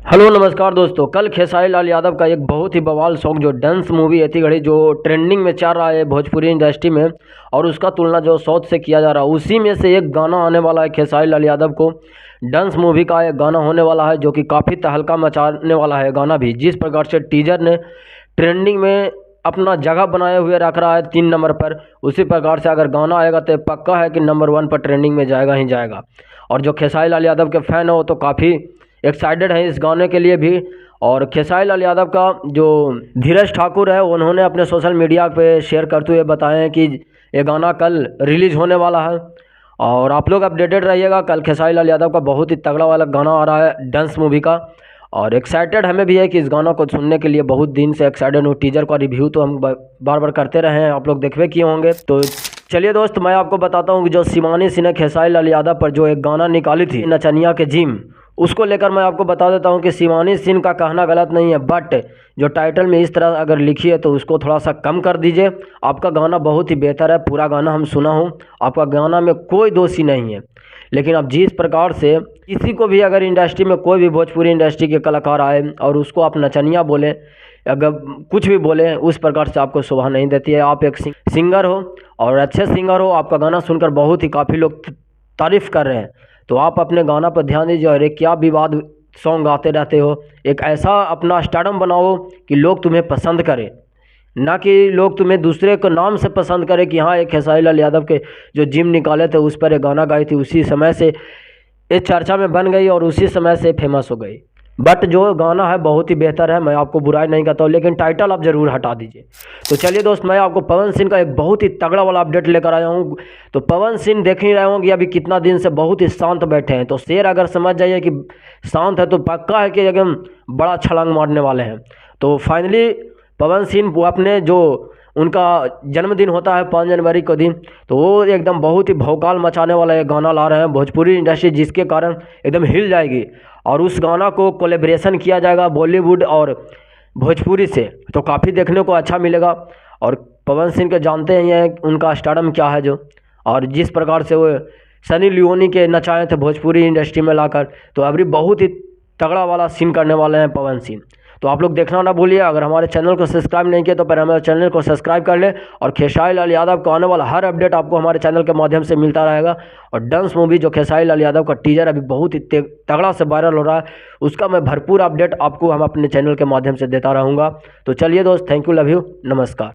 Hello नमस्कार दोस्तों। कल खेसारी लाल यादव का एक बहुत ही बवाल सॉन्ग जो डांस मूवी एती घड़ी जो ट्रेंडिंग में चल रहा है भोजपुरी इंडस्ट्री में, और उसका तुलना जो साउथ से किया जा रहा है, उसी में से एक गाना आने वाला है। खेसारी लाल यादव को डांस मूवी का एक गाना होने वाला है जो कि काफ़ी तहलका मचाने वाला है गाना भी। जिस प्रकार से टीजर ने ट्रेंडिंग में अपना जगह बनाए हुए रख रहा है 3 नंबर पर, उसी प्रकार से अगर गाना आएगा तो पक्का है कि नंबर 1 पर ट्रेंडिंग में जाएगा ही जाएगा। और जो खेसारी लाल यादव के फ़ैन हो तो काफ़ी एक्साइटेड हैं इस गाने के लिए भी। और खेसारी लाल यादव का जो धीरज ठाकुर है, उन्होंने अपने सोशल मीडिया पे शेयर करते हुए बताए हैं कि ये गाना कल रिलीज़ होने वाला है। और आप लोग अपडेटेड रहिएगा। कल खेसारी लाल यादव का बहुत ही तगड़ा वाला गाना आ रहा है डांस मूवी का, और एक्साइटेड हमें भी है कि इस गाना को सुनने के लिए बहुत दिन से एक्साइटेड हूँ। टीजर का रिव्यू तो हम बार बार करते रहे हैं, आप लोग देखते किए होंगे। तो चलिए दोस्त, मैं आपको बताता हूँ कि जो शिवानी सिंह ने खेसारी लाल यादव पर जो एक गाना निकाली थी नचनिया के जिम, उसको लेकर मैं आपको बता देता हूँ कि शिवानी सिंह का कहना गलत नहीं है, बट जो टाइटल में इस तरह अगर लिखी है तो उसको थोड़ा सा कम कर दीजिए। आपका गाना बहुत ही बेहतर है, पूरा गाना हम सुना हूँ, आपका गाना में कोई दोषी नहीं है। लेकिन अब जिस प्रकार से किसी को भी अगर इंडस्ट्री में कोई भी भोजपुरी इंडस्ट्री के कलाकार आए और उसको आप नचनिया बोलें, अगर कुछ भी बोलें, उस प्रकार से आपको शोभा नहीं देती है। आप एक सिंगर हो और अच्छे सिंगर हो, आपका गाना सुनकर बहुत ही काफ़ी लोग तारीफ़ कर रहे हैं, तो आप अपने गाना पर ध्यान दीजिए। और एक क्या विवाद सॉन्ग गाते रहते हो, एक ऐसा अपना स्टारडम बनाओ कि लोग तुम्हें पसंद करें, ना कि लोग तुम्हें दूसरे को नाम से पसंद करें कि हाँ एक खेसारी लाल यादव के जो जिम निकाले थे उस पर एक गाना गाई थी, उसी समय से ये चर्चा में बन गई और उसी समय से फेमस हो गई। बट जो गाना है बहुत ही बेहतर है, मैं आपको बुराई नहीं करता हूँ, लेकिन टाइटल आप ज़रूर हटा दीजिए। तो चलिए दोस्त, मैं आपको पवन सिंह का एक बहुत ही तगड़ा वाला अपडेट लेकर आया हूँ। तो पवन सिंह देख ही रहे होंगे अभी कितना दिन से बहुत ही शांत बैठे हैं, तो शेर अगर समझ जाइए कि शांत है तो पक्का है कि एकदम बड़ा छलांग मारने वाले हैं। तो फाइनली पवन सिंह वो अपने जो उनका जन्मदिन होता है 5 जनवरी को दिन, तो वो एकदम बहुत ही भौकाल मचाने वाला एक गाना ला रहे हैं भोजपुरी इंडस्ट्री, जिसके कारण एकदम हिल जाएगी। और उस गाना को कोलेब्रेशन किया जाएगा बॉलीवुड और भोजपुरी से, तो काफ़ी देखने को अच्छा मिलेगा। और पवन सिंह के जानते हैं उनका स्टारडम क्या है जो, और जिस प्रकार से वो सनी लियोनी के नचाए थे भोजपुरी इंडस्ट्री में लाकर, तो अभी बहुत ही तगड़ा वाला सीन करने वाले हैं पवन सिंह। तो आप लोग देखना ना भूलिए। अगर हमारे चैनल को सब्सक्राइब नहीं किया तो फिर हमारे चैनल को सब्सक्राइब कर लें, और खेसारी लाल यादव को आने वाला हर अपडेट आपको हमारे चैनल के माध्यम से मिलता रहेगा। और डांस मूवी जो खेसारी लाल यादव का टीजर अभी बहुत ही तगड़ा से वायरल हो रहा है, उसका मैं भरपूर अपडेट आपको हम अपने चैनल के माध्यम से देता रहूँगा। तो चलिए दोस्त, थैंक यू, लव यू, नमस्कार।